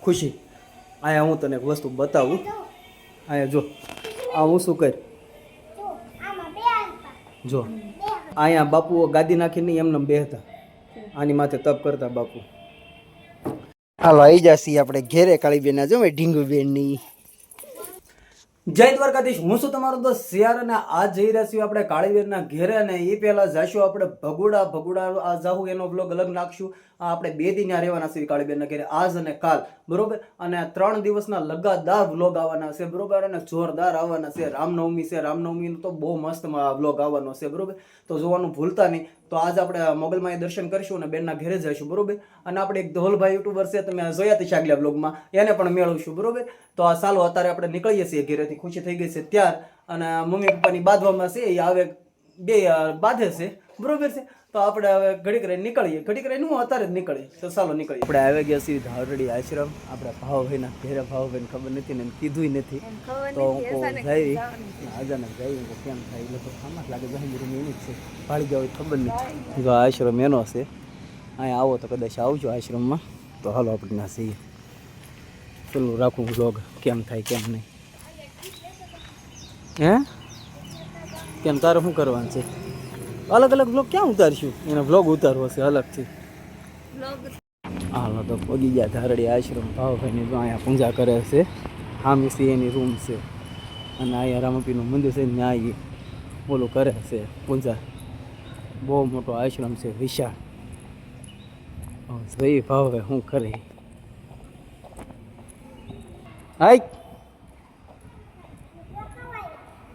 ખુશી, અહીંયા હું તને એક વસ્તુ બતાવું. અહીંયા જો, આ હું શું કર જો, અહીંયા બાપુઓ ગાદી નાખીને એમને બેહતા, આની માથે તપ કરતા બાપુ. હાલો આવી જશી આપણે ઘેરે કાળીબેન જો મેં ઢીંગુબેનની. જય દ્વારકાધીશ, હું છું તમારો દોસ્ત શિયાર અને આજ જઈ રહ્યા છીએ આપણે કાળીબેનના ઘેરે. અને એ પહેલા જઈશું આપણે ભગુડા આ જાહુ એનો બ્લોગ અલગ નાખશું. આપણે 2 દિન રહેવાના છીએ કાળીબેનના ઘેરે, આજ અને કાલ, બરોબર. અને 3 દિવસના લગાતાર વ્લોગ આવવાના છે, બરોબર. અને જોરદાર આવવાના છે. રામનવમી છે, રામનવમીનો તો બહુ મસ્ત વ્લોગ આવવાનો છે, બરોબર. તો જોવાનું ભૂલતા નહીં. તો આજ આપણે મોગલમાં દર્શન કરીશું અને બેનના ઘરે જઈશું, બરોબર. અને આપણે એક ધોલભાઈ યુટ્યુબર છે, તમે જોયા હતી આગલા બ્લોગમાં, એને પણ મેળવશું, બરોબર. તો આ સાલો અત્યારે આપણે નીકળીએ છીએ ઘરેથી, ખુશી થઈ ગઈ છે ત્યાર. અને મમ્મી પપ્પાની બાંધવામાં છે, એ હવે 2 બાંધે છે, બરોબર છે. તો આપણે હવે ઘડીક રહીને નીકળીએ, ઘડીક રહીને હું અત્યારે જ નીકળીએ. તો ચાલો નીકળીએ. આપણે આવી ગયા છીએ ધારડી આશ્રમ. આપણે ભાવભાઈના ઘેરે, ભાવભાઈને ખબર નથી ને કીધું નથી, તો જઈ અચાનક જઈ કેમ થાય એટલે તો આમાં લાગે જહાંગીરી એની જ છે, ભાળી ગયા હોય ખબર નથી. જો આશ્રમ એનો છે, અહીંયા આવો તો કદાચ આવજો આશ્રમમાં. તો હાલો આપણે ના છીએ, પેલું રાખું વ્લોગ કેમ થાય કેમ નહીં. હે કેમ તારે શું કરવાનું છે? અલગ અલગ બ્લોગ ક્યાં ઉતારશું? એનો બ્લોગ ઉતારવો છે અલગથી. હાલો તો પગી ગયા ધારડી આશ્રમ. ભાવભાઈની જો અહીંયા પૂજા કરે છે, હામીસી એની રૂમ છે. અને અહીંયા રામપીનું મંદિર છે, ત્યાં એ બોલું કરે છે પૂજા. બહુ મોટો આશ્રમ છે, વિશાળ. ભાઈ ભાવભાઈ શું કરે? હાઈ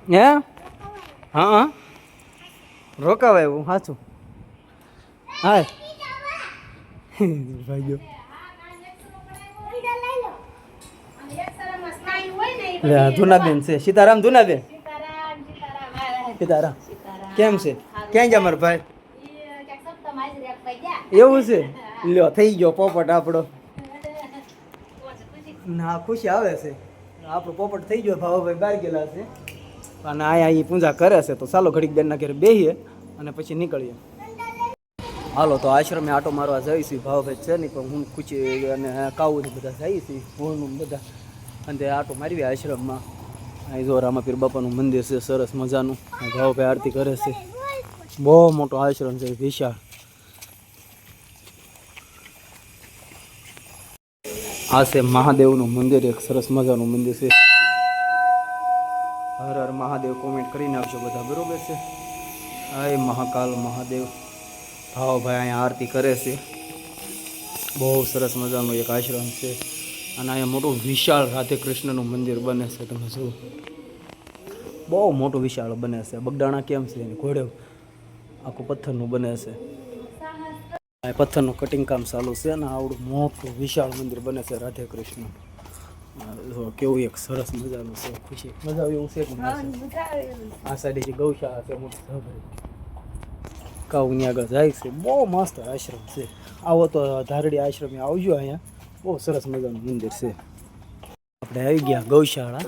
હે હા રોકાવાય એવું સાચું. હા ભાઈઓ ધુનાબેન છે, સીતારામ ધુનાબેન. સીતારામ કેમ છે? ક્યાં ગયા મારા ભાઈ? એવું છે? લ્યો થઈ ગયો પોપટ આપણો. ના ખુશી આવે છે, આપણો પોપટ થઈ ગયો. ભાવભાઈ બહાર ગયેલા છે અને અહીંયા એ પૂજા કરે છે. તો ચાલો ઘડીક બેનના ઘરે બેસીએ અને પછી નીકળીએ. હાલો તો આશ્રમે આટો મારવા જઈશું. ભાવભાઈ છે નહીં પણ હું ખુશી અને કાવું બધા જઈશું, ભોળનું બધા. અને આટો મારવી આશ્રમમાં. અહીં જો રામાપીર બાપાનું મંદિર છે સરસ મજાનું. ભાવભાઈ આરતી કરે છે. બહુ મોટો આશ્રમ છે, વિશાળ. આ છે મહાદેવનું મંદિર, એક સરસ મજાનું મંદિર છે. હર હર મહાદેવ કોમેન્ટ કરી નાખજો બધા, બરોબર છે. હાય મહાકાલ મહાદેવ. ભાવભાઈ અહીંયા આરતી કરે છે. બહુ સરસ મજાનું એક આશ્રમ છે. અને અહીંયા મોટું વિશાળ રાધે કૃષ્ણનું મંદિર બને છે, તમે જુઓ. બહુ મોટું વિશાળ બને છે. બગડાણા કેમ છે એની ઘોડે આખું પથ્થરનું બને છે. પથ્થરનું કટિંગ કામ ચાલુ છે અને આવડું મોટું વિશાળ મંદિર બને છે રાધે કૃષ્ણ. કેવું એક સરસ મજાનું છે. ખુશી મજા આવે એવું છે કે આ સાઈડ જે ગૌશાળા છે મોટી કાઉની આગળ જાય છે. બહુ મસ્ત આશ્રમ છે. આવો તો ધારડી આશ્રમે આવજો, અહીંયા બહુ સરસ મજાનું મંદિર છે. આપણે આવી ગયા ગૌશાળા.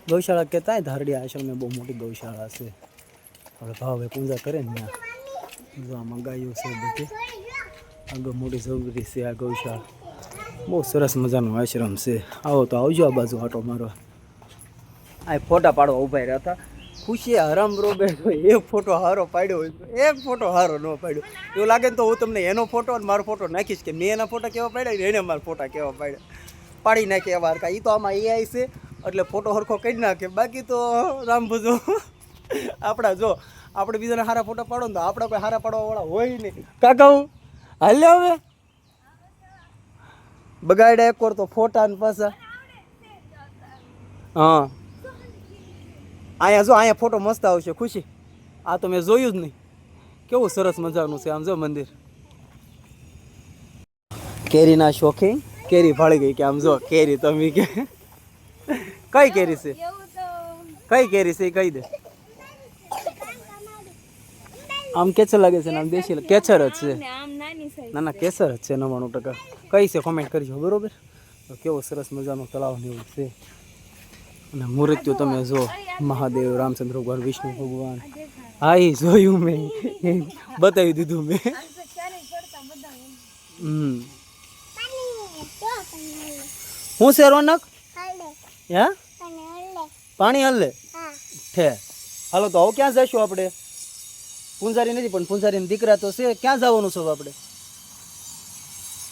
ગૌશાળા કહેતા ધારડી આશ્રમે બહુ મોટી ગૌશાળા છે. આપણે ભાવે પૂજા કરે ને ત્યાં જો આમાં ગાયો છે બધી. આગળ મોટી જરૂરી છે આ ગૌશાળા. બહુ સરસ મજાનો આશ્રમ છે. આવો તો આવજો આ બાજુ આટો મારવા. આ ફોટા પાડવા ઊભા રહ્યા હતા. ખુશી હરામ બરોબર એક ફોટો હારો પાડ્યો હોય, એક ફોટો હારો ન પાડ્યો. એવું લાગે ને તો હું તમને એનો ફોટો અને મારો ફોટો નાખીશ કે મેં એના ફોટા કેવા પાડ્યા ને એને મારા ફોટા કેવા પાડ્યા. પાડી નાખે એવા હરખા. એ તો આમાં AI છે એટલે ફોટો હરખો કરી નાખે. બાકી તો રામ ભજો આપણા જો આપણે બીજાના સારા ફોટા પાડો ને તો આપણા કોઈ સારા પાડવાવાળા હોય નહીં. કાકા હું હાલે હવે બગાડ્યા એક વાર તો ફોટા ને પાછા. હા અહીંયા જો અહીંયા ફોટો મસ્ત આવશે ખુશી. આ તો મેં જોયું જ નહીં. કેવું સરસ મજાનું છે આમ જો મંદિર. કેરીના શોખીન કેરી ભાળી ગઈ કે આમ જો કેરી તમે કે કઈ કેરી છે? કઈ કેરી છે એ કહી દે. આમ કેસર લાગે છે ને આમ દેશી કેસર જ છે. ના ના કેસર જ છે 99%. કઈ છે કોમેન્ટ કરજો, બરોબર. તો કેવો સરસ મજાનો તળાવ ને એવું છે. અને મૂર્તિઓ તમે જો મહાદેવ, રામચંદ્ર ભગવાન, વિષ્ણુ ભગવાન. હા એ જોયું મેં, બતાવી દીધું મેં. હું છે રોનક હે પાણી હલ્લે છે હાલો તો હવે ક્યાં જઈશું આપણે પૂંજારી નથી પણ પૂંજારીના દીકરા તો છે ક્યાં જવાનું છે આપણે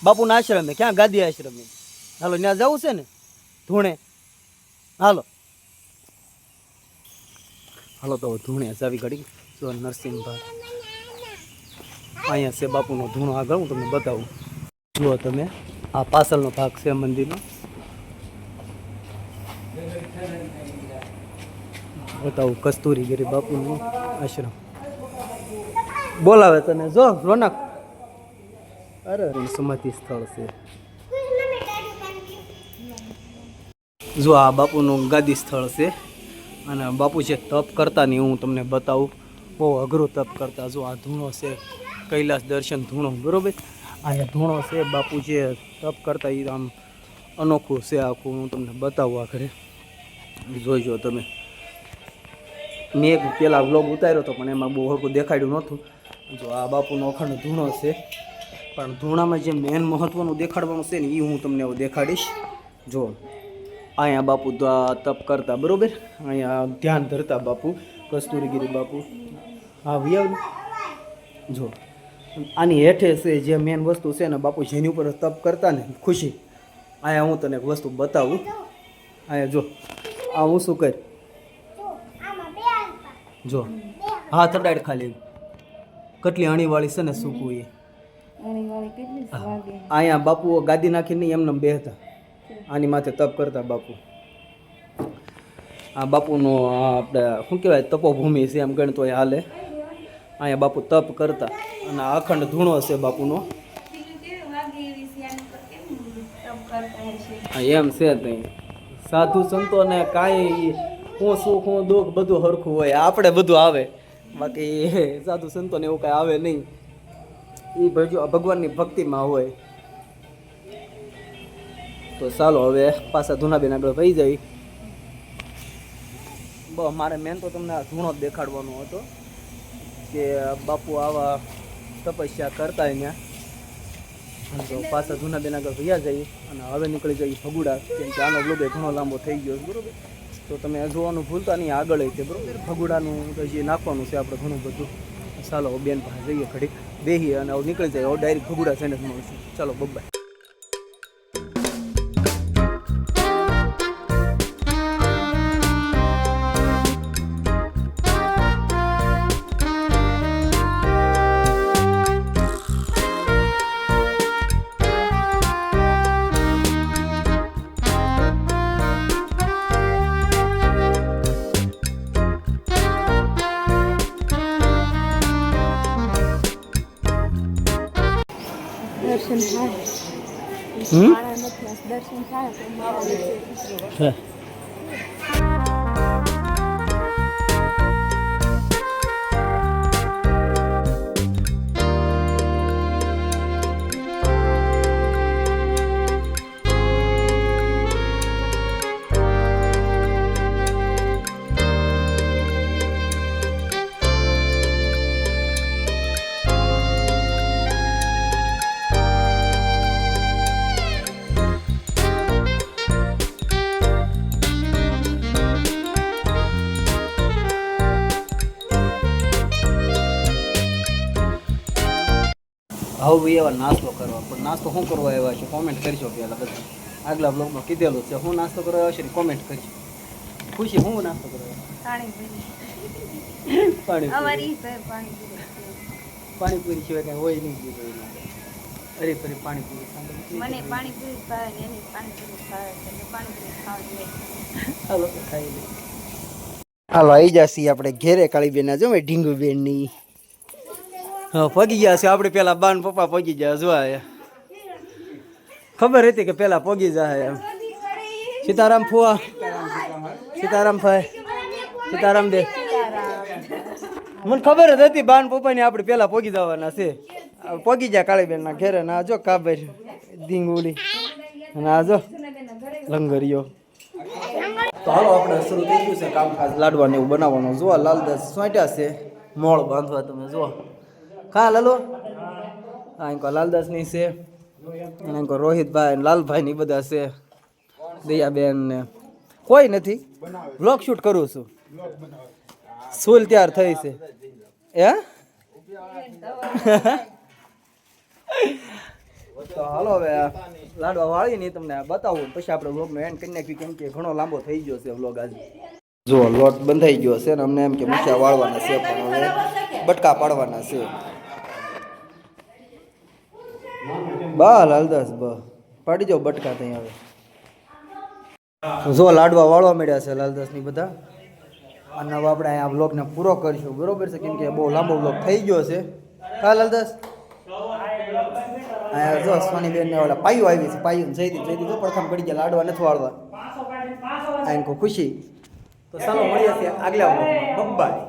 બાપુના આશ્રમે ક્યાં ગાદી આશ્રમે હાલો ત્યાં જવું છે ને ધૂણે હાલો હાલો તો ધૂણે જાવી ઘડી જો નરસિંહભાઈ અહીંયા છે બાપુનો ધૂણો આગળ હું તમને બતાવું જુઓ તમે આ પાછળનો ભાગ છે મંદિરનો બતાવું કસ્તુરીગીરી બાપુનું આશ્રમ બોલાવે તને જો રોનક અરે સમાધિ સ્થળ છે જો આ બાપુનું ગાદી સ્થળ છે અને બાપુ જે તપ કરતા નહીં હું તમને બતાવું બહુ અઘરું તપ કરતા જો આ ધૂણો છે કૈલાસ દર્શન ધૂણો બરાબર અહીંયા ધૂણો છે બાપુ જે તપ કરતા એ આમ અનોખું છે આખું હું તમને બતાવું આખરે જોઈજો તમે મેં એક પેલા વ્લોગ ઉતાર્યો હતો પણ એમાં બહુ હરખું દેખાડ્યું નહોતું જો આ બાપુનો અખંડ ધૂણો છે પણ ધૂણામાં જે મેન મહત્વનું દેખાડવાનું છે ને એ હું તમને હવે દેખાડીશ જો અહીંયા બાપુ તપ કરતા બરાબર અહીંયા ધ્યાન ધરતા બાપુ કસ્તુરીગીરી બાપુ હા વિયાવ જો આની હેઠે છે જે મેન વસ્તુ છે ને બાપુ જેની ઉપર તપ કરતા ને ખુશી અહીંયા હું તને એક વસ્તુ બતાવું અહીંયા જો આ હું શું કર જો હાથ અડાડ ખાલી કેટલી અણીવાળી છે ને સૂકું એ અહીંયા બાપુ ગાદી નાખીને એમને બેહતા આની માથે તપ કરતા બાપુ આ બાપુનો આપણે શું કહેવાય તપોભૂમિ છે એમ ગણતો એ હાલે અહીંયા બાપુ તપ કરતા અને અખંડ ધૂણો છે બાપુનો એમ છે ત્યાં સાધુ સંતોને કાંઈ હું સુખ હું દુઃખ બધું સરખું હોય આપણે બધું આવે બાકી સાધુ સંતોને એવું કાંઈ આવે નહીં એ ભગવાનની ભક્તિમાં હોય તો ચાલો હવે પાછા ધૂનાબેન આગળ થઈ જાય મારે મેન તો તમને આ ધૂણો જ દેખાડવાનો હતો કે બાપુ આવા તપસ્યા કરતા અહીંયા તો પાછા ધૂનાબેન આગળ ભૈયા જઈએ અને હવે નીકળી જઈએ ભગુડા કેમ કે આનો બ્લોગ ઘણો લાંબો થઈ ગયો બરાબર તો તમે જોવાનું ભૂલતા નહીં આગળ છે બરાબર ભગુડાનું જે નાખવાનું છે આપણે ઘણું બધું ચાલો બેન પાસે જઈએ ઘડી બેહીએ અને હવે નીકળી જાય હવે ડાયરેક્ટ ભગુડા જઈને જ મળશું ચાલો બબ્બાઈ દર્શન થાય દર્શન થાય હવે એવા નાસ્તો કરવા પણ નાસ્તો શું કરવા આવ્યા છે કોમેન્ટ કરજો પહેલાં બધા આગલા બ્લોગમાં કીધેલું છે હું નાસ્તો કરવા આવ્યો છે કોમેન્ટ કરજો ખુશી હું નાસ્તો કરવા પાણીપુરી સિવાય કાંઈ હોય નહીં કીધું અરે ફરી પાણીપુરી મને પાણીપુરી ભાવે એની પાણીપુરી ભાવે પાણીપુરી ખાવા હાલો તો ખાઈ લઈએ હાલો આવી જશે આપણે ઘેરે કાળીબેન જો મેં ઢીંગુબેનની હા પગી ગયા છે આપણે પેલા બાન પપ્પા પગી ગયા જોયા ખબર હતી કે પેલા પગી જાય એમ સીતારામ ફુવા સીતારામ ભાઈ સીતારામ દે મને ખબર જ હતી બાન પપ્પાની આપણે પેલા પગી જવાના છે પગી ગયા કાળીબેન ના ઘેરે ના જો કાબર ઢીંગુલી અને આ જો લંગરિયો તો હાલો આપણે શરૂ થઈ ગયું છે કામકાજ લાડવાને એવું બનાવવાનું જો લાલદાસ સોંટ્યા છે મોળ બાંધવા તમે જો ખા લાલો હા લાલદાસની છે અને કોઈ રોહિતભાઈ ને લાલભાઈ ને ઈ બધા છે, દયાબેન ને કોઈ નથી. વ્લોગ શૂટ કરું છું. સુલ તૈયાર થઈ છે હે. તો હાલો હવે લાડવા વાળી ને તમને બતાવું પછી આપણે વ્લોગનો એન્ડ કરી નાખ્યું, કેમ કે ઘણો લાંબો થઈ ગયો છે વ્લોગ આજે. જો લોટ બંધાઈ ગયો છે ને અમને એમ કે મૂછા વાળવાના છે, પણ હવે બટકા પાડવાના છે. બા લાલદાસ બા પાડી જાઓ બટકા ત્યાં હવે. જો લાડવા વાળવા મળ્યા છે લાલદાસ ની બધા. અને હવે આપણે આ વ્લોગને પૂરો કરીશું, બરોબર છે, કેમ કે બહુ લાંબો વ્લોગ થઈ ગયો છે. હા લાલદાસ જો સોનીબેન ને ઓલા પાયું આવી છે, પાયું જઈ દીધું પ્રથમ પડી ગયા, લાડવા નથી વાળવા. આ ખુશી. તો ચાલો મળીએ છીએ આગલા વ્લોગમાં. બાય.